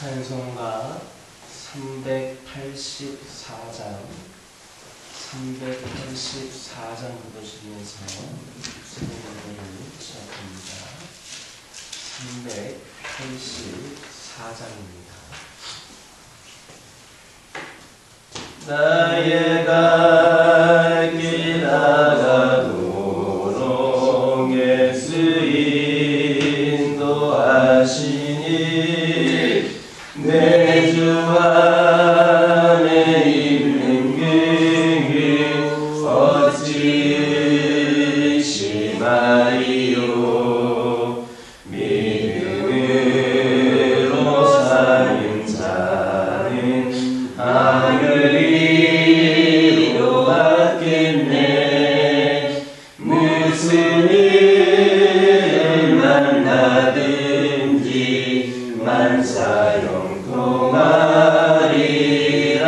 찬송가 384장 부르시면서 새로운 노래를 시작합니다. 384장입니다. 나의 갈 길 나가도록 예수 인도하시니 내 주 안에 있는 그 어찌 심하리요. 믿음으로 사는 자는 하늘이 이루었겠네. 무슨 일을 만나든지 만사형통하리라.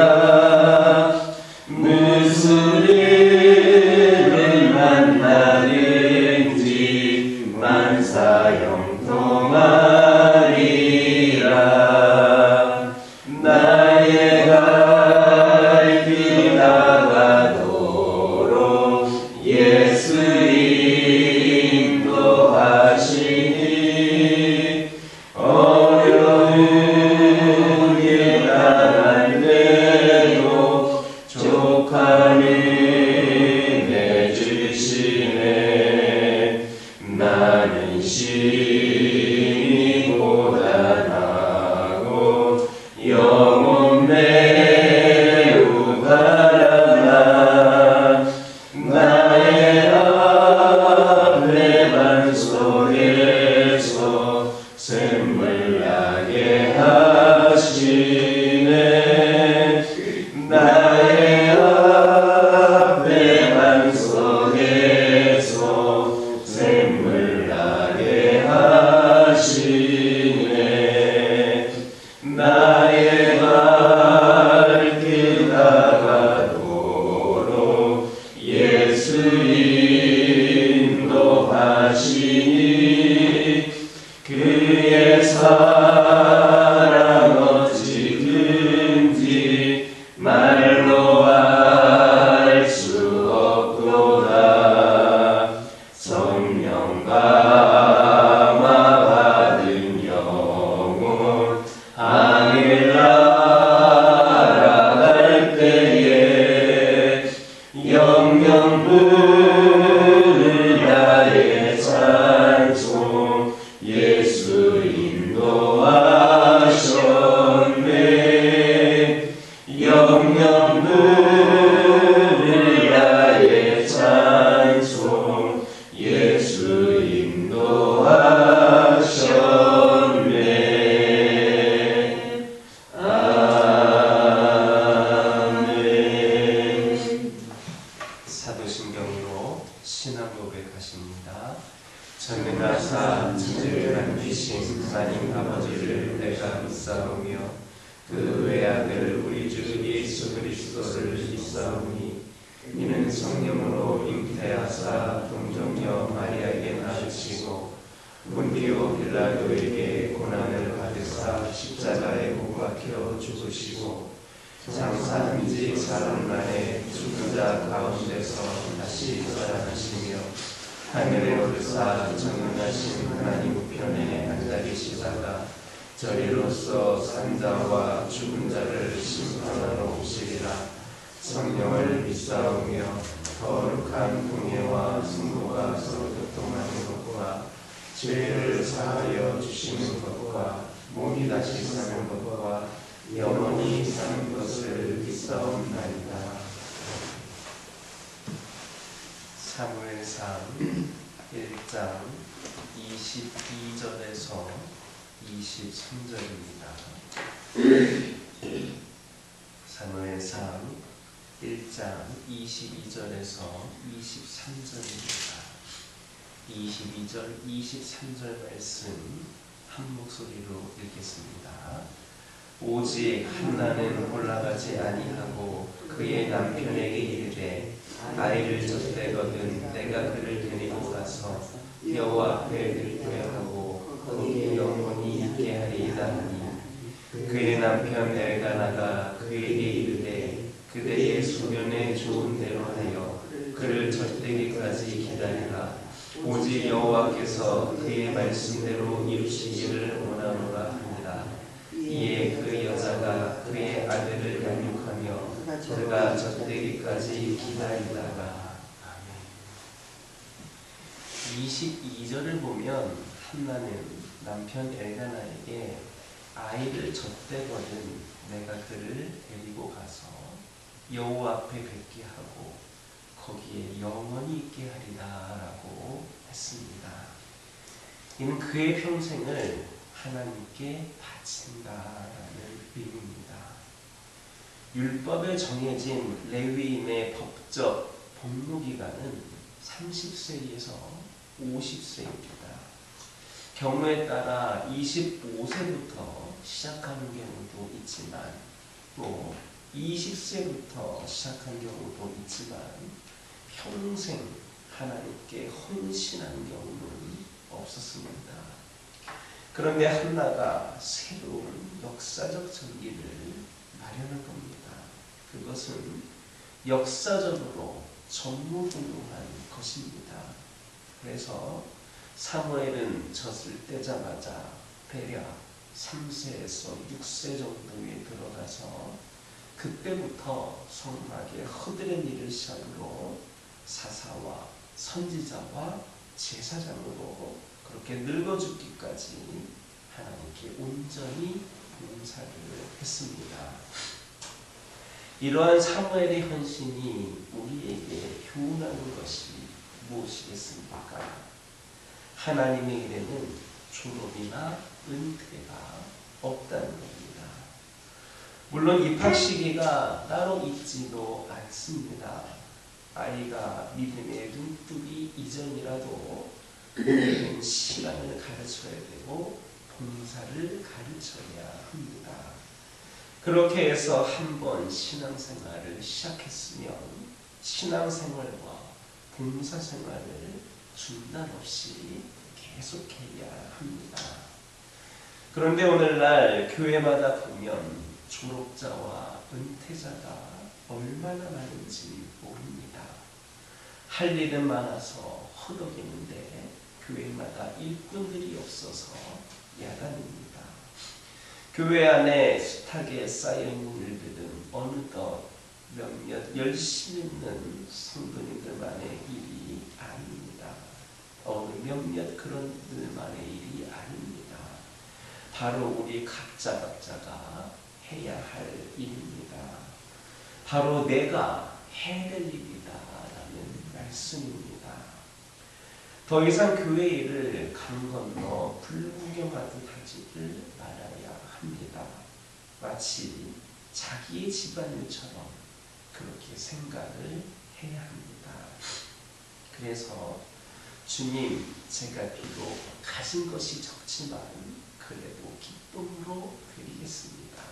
무슨 일을 만나든지 만사형통하리라. 나의 갈 길 나가도록 예수 인도하시니 어려운 길 나간대도 족함이 내주시네. 나는 심히 고단하고 영혼 매우 바라나. 나의 앞에 반석에서 샘물 나게 하시네. 나의 앞에 반석에서 샘물 나게 하시네. 나의 갈 길 나가도록 예수 인도하시니 그의 사랑 어찌든지 말로 알 수 없도다. 성령 감화 받은 영혼 하늘 날아갈 때에 영영 부르야의 찬송 예수 인도하셨네. 영영 부르야의 찬송 예수 인도하셨네. 아멘. 사도신경으로 신앙 고백하십니다. 전능하사 천지를 만드신 하나님 아버지를 내가 믿사오며 그 외아들 우리 주 예수 그리스도를 믿사오니 이는 성령으로 잉태하사 동정녀 마리아에게 낳으시고 본디오 빌라도에게 고난을 받으사 십자가에 못 박혀 죽으시고 장사한 지 사흘 만에 죽은 자 가운데서 다시 살아나시며 하늘에 오르사 전능하신 하나님 우편에 앉아 계시다가 저리로서 산 자와 죽은 자를 심판하러 오시리라. 성령을 믿사오며 거룩한 공예와 승부가 서로 교통하는 것과 죄를 사하여 주시는 것과 몸이 다시 사는 것과 영원히 사는 것을 믿사옵나이다. 사무엘상 1장 22절에서 23절입니다. 사무엘상 1장 22절에서 23절입니다. 22절, 23절 말씀 한 목소리로 읽겠습니다. 오직 한나는 올라가지 아니하고 그의 남편에게 이르되 아이를 젖대거든 내가 그를 데리고 가서 여호와 앞에 들되하고 거기 영원히 있게 하리이다 하니 그의 남편 엘가나가 그에게 이르되 그대의 소견에 좋은 대로 하여 그를 젖되기까지 기다리라. 오직 여호와께서 그의 말씀대로 이루시기를 원하노라 하니라. 이에 그 여자가 그의 아들을 양육하며 그가 젖되기까지 기다리다가 22절을 보면 한나는 남편 엘가나에게 아이를 젖대거든 내가 그를 데리고 가서 여호와 앞에 뵙게 하고 거기에 영원히 있게 하리라 라고 했습니다. 이는 그의 평생을 하나님께 바친다라는 의미입니다. 율법에 정해진 레위인의 법적 복무기간은 30세에서 50세입니다. 경우에 따라 25세부터 시작하는 경우도 있지만 또 20세부터 시작한 경우도 있지만 평생 하나님께 헌신한 경우는 없었습니다. 그런데 한나가 새로운 역사적 전기를 마련한 겁니다. 그것은 역사적으로 전무후무한 것입니다. 그래서 사무엘은 젖을 떼자마자 대략 3세에서 6세 정도에 들어가서 그때부터 성막에 허드렛 일을 시작으로 사사와 선지자와 제사장으로 그렇게 늙어 죽기까지 하나님께 온전히 봉사를 했습니다. 이러한 사무엘의 헌신이 우리에게 교훈하는 것이 무엇이겠습니까? 하나님의 일에는 졸업이나 은퇴가 없다는 겁니다. 물론 입학 시기가 따로 있지도 않습니다. 아이가 믿음의 눈뜨기 이전이라도 우리는 신앙을 가르쳐야 되고 봉사를 가르쳐야 합니다. 그렇게 해서 한번 신앙생활을 시작했으면 신앙생활과 봉사생활을 중단 없이 계속해야 합니다. 그런데 오늘날 교회마다 보면 졸업자와 은퇴자가 얼마나 많은지 모릅니다. 할 일은 많아서 허덕이는데 교회마다 일꾼들이 없어서 야단입니다. 교회 안에 숱하게 쌓여있는 일들은 어느덧 몇몇 열심히 있는 성도님들만의 일이 아닙니다. 어느 몇몇 그런 분들만의 일이 아닙니다. 바로 우리 각자가 해야 할 일입니다. 바로 내가 해야 될 일이다라는 말씀입니다. 더 이상 교회 일을 강 건너 불구경하듯 하지를 말아야 합니다. 마치 자기의 집안일처럼 그렇게 생각을 해야 합니다. 그래서 주님, 제가 비록 가진 것이 적지만 그래도 기쁨으로 드리겠습니다.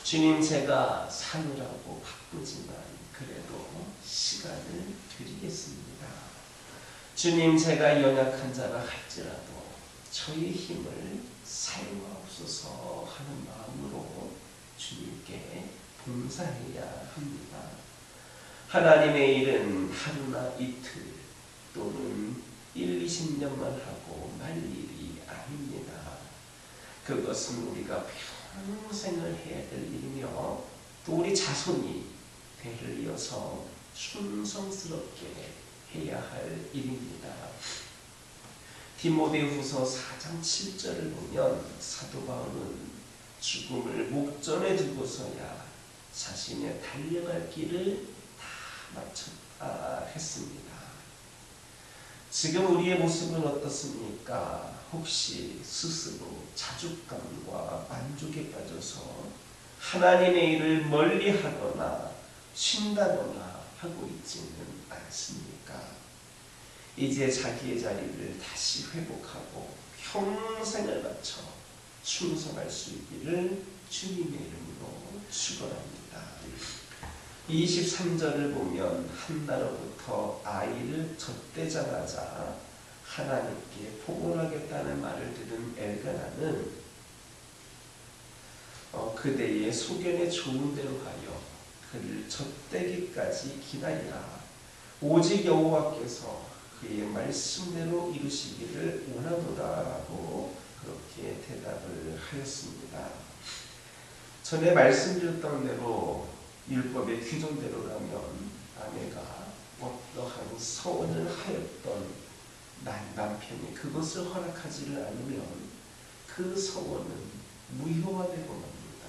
주님, 제가 사느라고 바쁘지만 그래도 시간을 드리겠습니다. 주님, 제가 연약한 자라 할지라도 저의 힘을 사용하옵소서 하는 마음으로 주님께 봉사해야 합니다. 하나님의 일은 하루나 이틀 또는 1, 20년만 하고 말 일이 아닙니다. 그것은 우리가 평생을 해야 될 일이며 또 우리 자손이 대를 이어서 충성스럽게 해야 할 일입니다. 디모데후서 4장 7절을 보면 사도 바울은 죽음을 목전에 두고서야 자신의 달려갈 길을 다 마쳤다 했습니다. 지금 우리의 모습은 어떻습니까? 혹시 스스로 자족감과 만족에 빠져서 하나님의 일을 멀리하거나 쉰다거나 하고 있지는 않습니까? 이제 자기의 자리를 다시 회복하고 평생을 바쳐 충성할 수 있기를 주님의 이름으로 축원합니다. 23절을 보면 한나로부터 아이를 젖대자마자 하나님께 포곤하겠다는 말을 들은 엘가나는 그대의 소견에 좋은 대로 하여 그를 젖되기까지 기다리라. 오직 여호와께서 그의 말씀대로 이루시기를 원하노라라고 그렇게 대답을 하였습니다. 전에 말씀드렸던 대로 율법의 규정대로라면 아내가 어떠한 서원을 하였던 남편이 그것을 허락하지를 않으면 그 서원은 무효화되고 맙니다.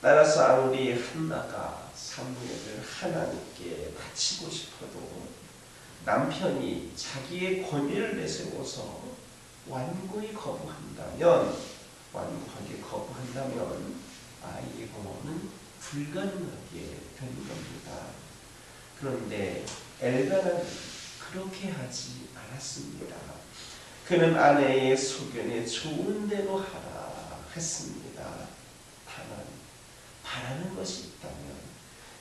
따라서 아무리 한나가 사무엘을 하나님께 바치고 싶어도 남편이 자기의 권위를 내세워서 완고히 거부한다면 아이의 공헌은 불가능하게 되는 겁니다. 그런데 엘가나는 그렇게 하지 않았습니다. 그는 아내의 소견에 좋은 대로 하라 했습니다. 다만 바라는 것이 있다면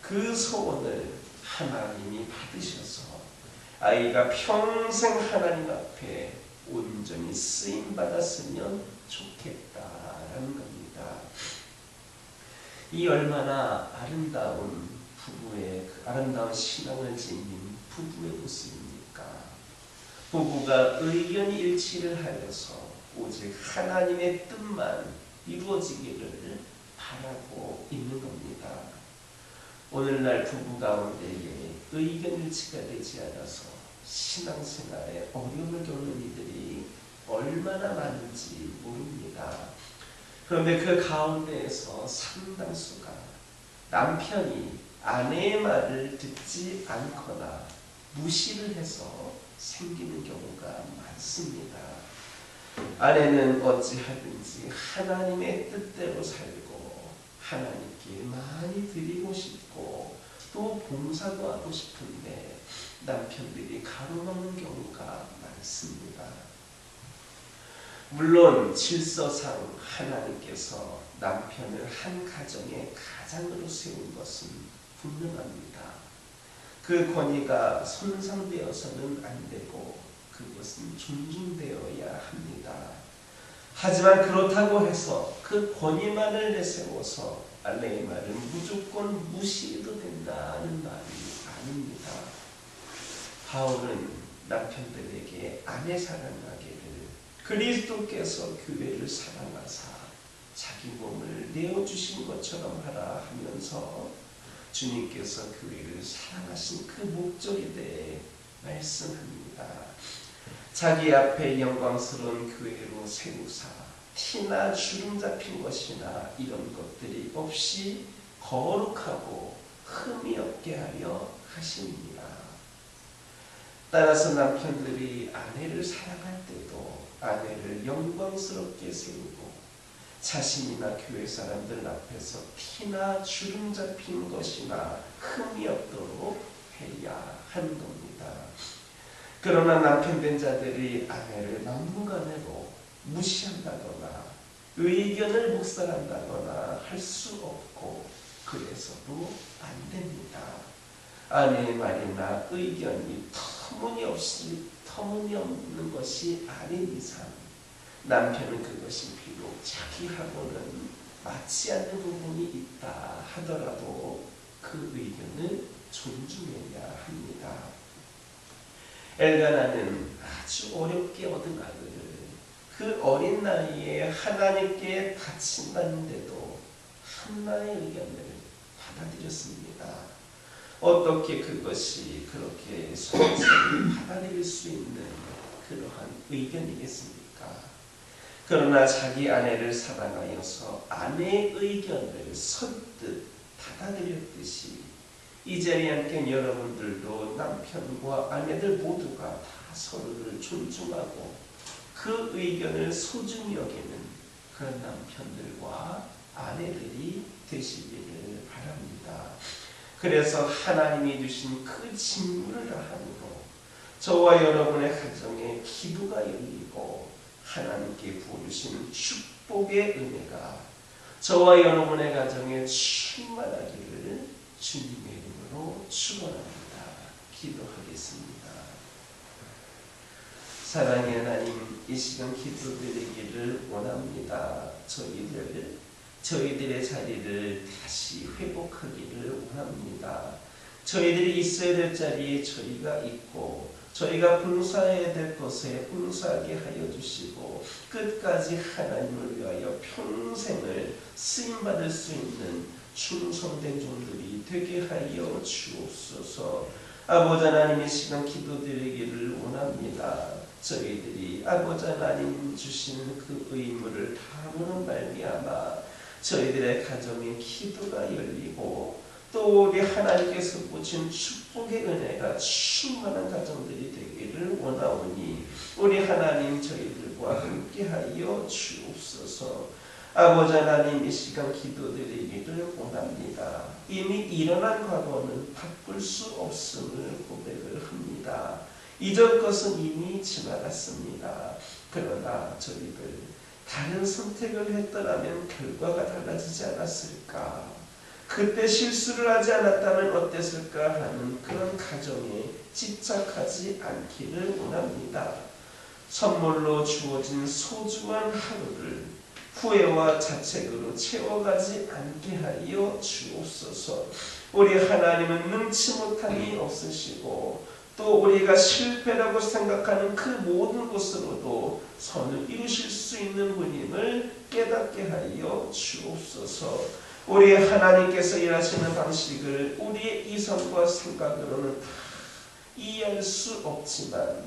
그 소원을 하나님이 받으셔서 아이가 평생 하나님 앞에 온전히 쓰임받았으면 좋겠다라는 겁니다. 이 얼마나 아름다운 부부의 아름다운 신앙을 지닌 부부의 모습입니까? 부부가 의견이 일치를 하여서 오직 하나님의 뜻만 이루어지기를 바라고 있는 겁니다. 오늘날 부부 가운데에 의견일치가 되지 않아서 신앙생활에 어려움을 겪는 이들이 얼마나 많은지 모릅니다. 그런데 그 가운데에서 상당수가 남편이 아내의 말을 듣지 않거나 무시를 해서 생기는 경우가 많습니다. 아내는 어찌하든지 하나님의 뜻대로 살고 하나님께 많이 드리고 싶고 또 봉사도 하고 싶은데 남편들이 가로막는 경우가 많습니다. 물론 질서상 하나님께서 남편을 한 가정의 가장으로 세운 것은 분명합니다. 그 권위가 손상되어서는 안 되고 그것은 존중되어야 합니다. 하지만 그렇다고 해서 그 권위만을 내세워서 아내의 말을 무조건 무시해도 된다는 말이 아닙니다. 바울은 남편들에게 아내 사랑하기를 그리스도께서 교회를 사랑하사 자기 몸을 내어주신 것처럼 하라 하면서 주님께서 교회를 사랑하신 그 목적에 대해 말씀합니다. 자기 앞에 영광스러운 교회로 세우사 티나 주름 잡힌 것이나 이런 것들이 없이 거룩하고 흠이 없게 하려 하십니다. 따라서 남편들이 아내를 사랑할 때도 아내를 영광스럽게 세우고 자신이나 교회 사람들 앞에서 티나 주름 잡힌 것이나 흠이 없도록 해야 하는 겁니다. 그러나 남편 된 자들이 아내를 막무가내로 무시한다거나 의견을 묵살한다거나 할 수 없고 그래서도 안 됩니다. 아내의 말이나 의견이 터무니없는 것이 아닌 이상 남편은 그것이 비록 자기하고는 맞지 않는 부분이 있다 하더라도 그 의견을 존중해야 합니다. 엘가나는 아주 어렵게 얻은 아들을 그 어린 나이에 하나님께 바친다는데도 한나의 의견을 받아들였습니다. 어떻게 그것이 그렇게 손쉽게 받아들일 수 있는 그러한 의견이겠습니까? 그러나 자기 아내를 사랑하여서 아내의 의견을 선뜻 받아들였듯이 이 자리에 앉은 여러분들도 남편과 아내들 모두가 다 서로를 존중하고 그 의견을 소중히 여기는 그런 남편들과 아내들이 되시기를 바랍니다. 그래서 하나님이 주신 그 직무를 다함으로 저와 여러분의 가정에 기도가 열리고 하나님께 부어주시는 축복의 은혜가 저와 여러분의 가정에 충만하기를 주님의 이름으로 축원합니다. 기도하겠습니다. 사랑의 하나님, 이 시간 기도드리기를 원합니다. 저희들 저희들의 자리를 다시 회복하기를 원합니다. 저희들이 있어야 될 자리에 저희가 있고 저희가 봉사해야 될 것에 봉사하게 하여 주시고 끝까지 하나님을 위하여 평생을 쓰임받을 수 있는 충성된 종들이 되게 하여 주옵소서. 아버지 하나님, 이 시간 기도드리기를 원합니다. 저희들이 아버지 하나님 주신 그 의무를 다하는 말미암아 저희들의 가정에 기도가 열리고 또 우리 하나님께서 보신 축복의 은혜가 충만한 가정들이 되기를 원하오니 우리 하나님 저희들과 함께하여 주옵소서. 아버지 하나님, 이 시간 기도드리기를 원합니다. 이미 일어난 과거는 바꿀 수 없음을 고백을 합니다. 이전 것은 이미 지나갔습니다. 그러나 저희들 다른 선택을 했더라면 결과가 달라지지 않았을까? 그때 실수를 하지 않았다면 어땠을까 하는 그런 가정에 집착하지 않기를 원합니다. 선물로 주어진 소중한 하루를 후회와 자책으로 채워가지 않게 하여 주옵소서. 우리 하나님은 능치 못함이 없으시고 또 우리가 실패라고 생각하는 그 모든 것으로도 선을 이루실 수 있는 분임을 깨닫게 하여 주옵소서. 우리 하나님께서 일하시는 방식을 우리의 이성과 생각으로는 다 이해할 수 없지만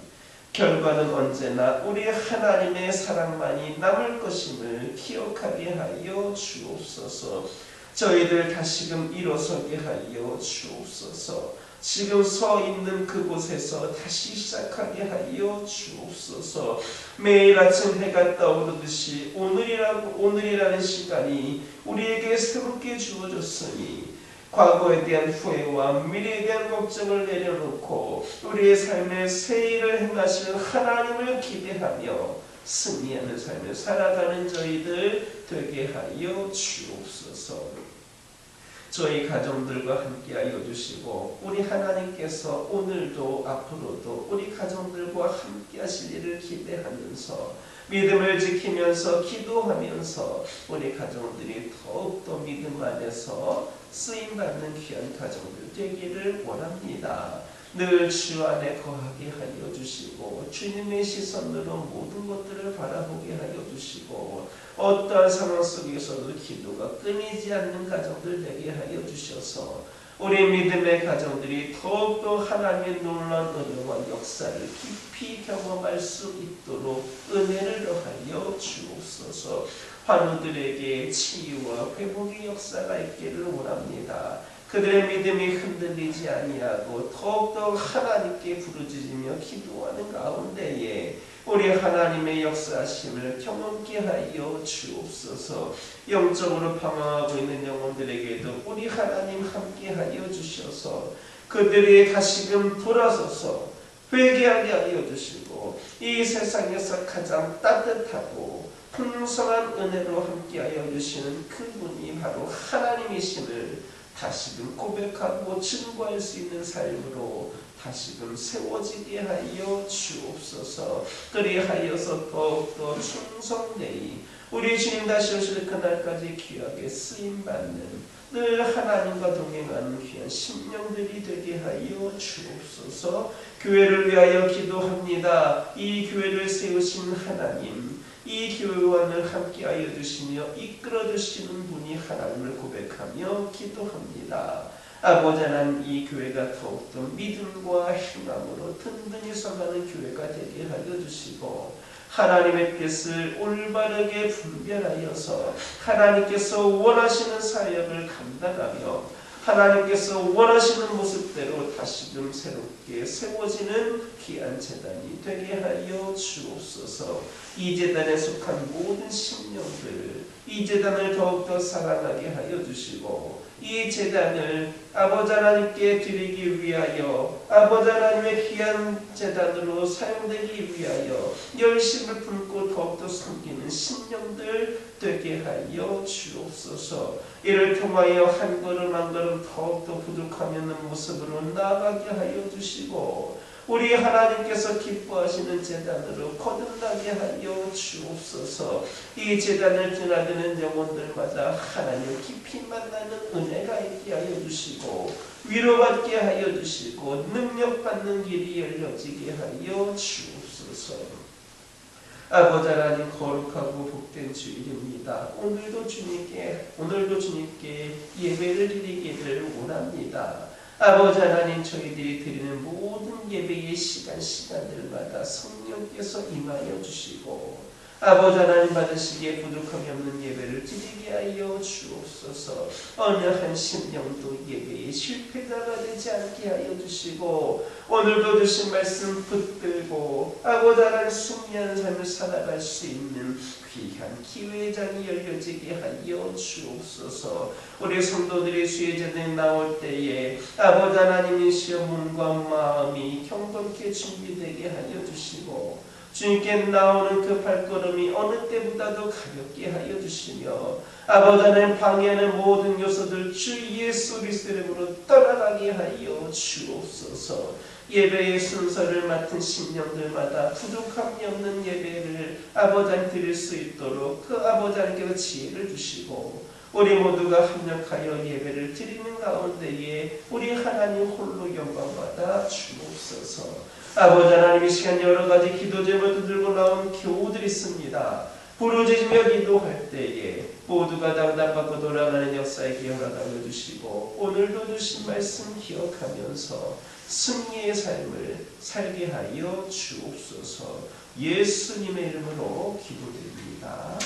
결과는 언제나 우리 하나님의 사랑만이 남을 것임을 기억하게 하여 주옵소서. 저희들 다시금 일어서게 하여 주옵소서. 지금 서 있는 그곳에서 다시 시작하게 하여 주옵소서. 매일 아침 해가 떠오르듯이 오늘이라는 시간이 우리에게 새롭게 주어졌으니 과거에 대한 후회와 미래에 대한 걱정을 내려놓고 우리의 삶에 새 일을 행하시는 하나님을 기대하며 승리하는 삶을 살아가는 저희들 되게 하여 주옵소서. 저희 가정들과 함께하여 주시고 우리 하나님께서 오늘도 앞으로도 우리 가정들과 함께하실 일을 기대하면서 믿음을 지키면서 기도하면서 우리 가정들이 더욱더 믿음 안에서 쓰임받는 귀한 가정들 되기를 원합니다. 늘 주 안에 거하게 하여 주시고 주님의 시선으로 모든 것들을 바라보게 하여 주시고 어떠한 상황 속에서도 기도가 끊이지 않는 가정들 되게 하여 주셔서 우리 믿음의 가정들이 더욱더 하나님의 놀라운 은혜와 역사를 깊이 경험할 수 있도록 은혜를 더하여 주옵소서. 환우들에게 치유와 회복의 역사가 있기를 원합니다. 그들의 믿음이 흔들리지 아니하고 더욱더 하나님께 부르짖으며 기도하는 가운데에 우리 하나님의 역사하심을 경험케 하여 주옵소서. 영적으로 방황하고 있는 영혼들에게도 우리 하나님 함께 하여 주셔서 그들이 다시금 돌아서서 회개하게 하여 주시고 이 세상에서 가장 따뜻하고 풍성한 은혜로 함께 하여 주시는 그분이 바로 하나님이심을 다시금 고백하고 증거할 수 있는 삶으로 다시금 세워지게 하여 주옵소서. 그리하여서 더욱더 충성되이 우리 주님 다시 오실 그날까지 귀하게 쓰임받는 늘 하나님과 동행하는 귀한 심령들이 되게 하여 주옵소서. 교회를 위하여 기도합니다. 이 교회를 세우신 하나님, 이 교회와 늘 함께하여 주시며 이끌어 주시는 분이 하나님을 고백하며 기도합니다. 아버지 하나님, 이 교회가 더욱더 믿음과 희망으로 든든히 서가는 교회가 되게 하여 주시고 하나님의 뜻을 올바르게 분별하여서 하나님께서 원하시는 사역을 감당하며 하나님께서 원하시는 모습대로 다시금 새롭게 세워지는 귀한 제단이 되게 하여 주옵소서. 이 제단에 속한 모든 심령들, 이 제단을 더욱더 사랑하게 하여 주시고 이 제단을 아버지 하나님께 드리기 위하여 아버지 하나님의 귀한 제단으로 사용되기 위하여 열심을 품고 더욱더 섬기는 심령들 되게 하여 주옵소서. 이를 통하여 한 걸음 한 걸음 더욱더 부족하면 모습으로 나아가게 하여 주시고 우리 하나님께서 기뻐하시는 제단으로 거듭나게 하여 주옵소서. 이 제단을 드나드는 영혼들마다 하나님 깊이 만나는 은혜가 있게 하여 주시고 위로받게 하여 주시고 능력받는 길이 열려지게 하여 주옵소서. 아버지 하나님, 거룩하고 복된 주일입니다. 오늘도 주님께 예배를 드리기를 원합니다. 아버지 하나님, 저희들이 드리는 모든 예배의 시간들마다 성령께서 임하여 주시고 아버지 하나님, 받으시기에 부족함이 없는 예배를 드리게 하여 주옵소서. 어느 한 심령도 예배에 실패자가 되지 않게 하여 주시고 오늘도 주신 말씀 붙들고 아버지 하나님, 승리하는 삶을 살아갈 수 있는 귀한 기회장이 열려지게 하여 주옵소서. 우리 성도들이 주의 전에 나올 때에 아버지 하나님이시여 몸과 마음이 경건케 준비되게 하여 주시고 주님께 나오는 그 발걸음이 어느 때보다도 가볍게 하여 주시며 아버지 하나님, 방해하는 모든 요소들 주 예수 그리스도 이름으로 떠나가게 하여 주옵소서. 예배의 순서를 맡은 신령들마다 부족함이 없는 예배를 아버지 하나님 드릴 수 있도록 그 아버지 하나님께서 지혜를 주시고 우리 모두가 합력하여 예배를 드리는 가운데에 우리 하나님 홀로 영광받아 주옵소서. 아버지 하나님, 이 시간 여러 가지 기도 제목을 들고 나온 교우들이 있습니다. 부르짖으며 기도할 때에 모두가 당당받고 돌아가는 역사에 허락하여 주시고 오늘도 주신 말씀 기억하면서 승리의 삶을 살게 하여 주옵소서. 예수님의 이름으로 기도드립니다.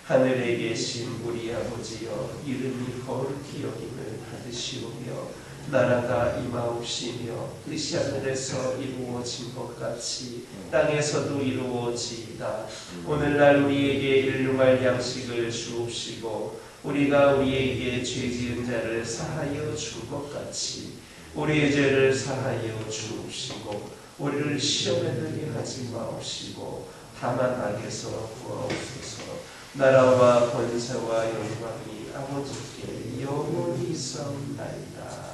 하늘에 계신 우리 아버지여, 이름이 거룩히 여김을 받으시오며 나라가 임하옵시며 뜻이 하늘에서 이루어진 것 같이 땅에서도 이루어지이다. 오늘날 우리에게 일용할 양식을 주옵시고 우리가 우리에게 죄 지은 자를 사하여 줄 것 같이 우리의 죄를 사하여 주옵시고 우리를 시험에 들게 하지 마옵시고 다만 악에서 구하옵소서. 나라와 권세와 영광이 아버지께 영원히 있사옵나이다.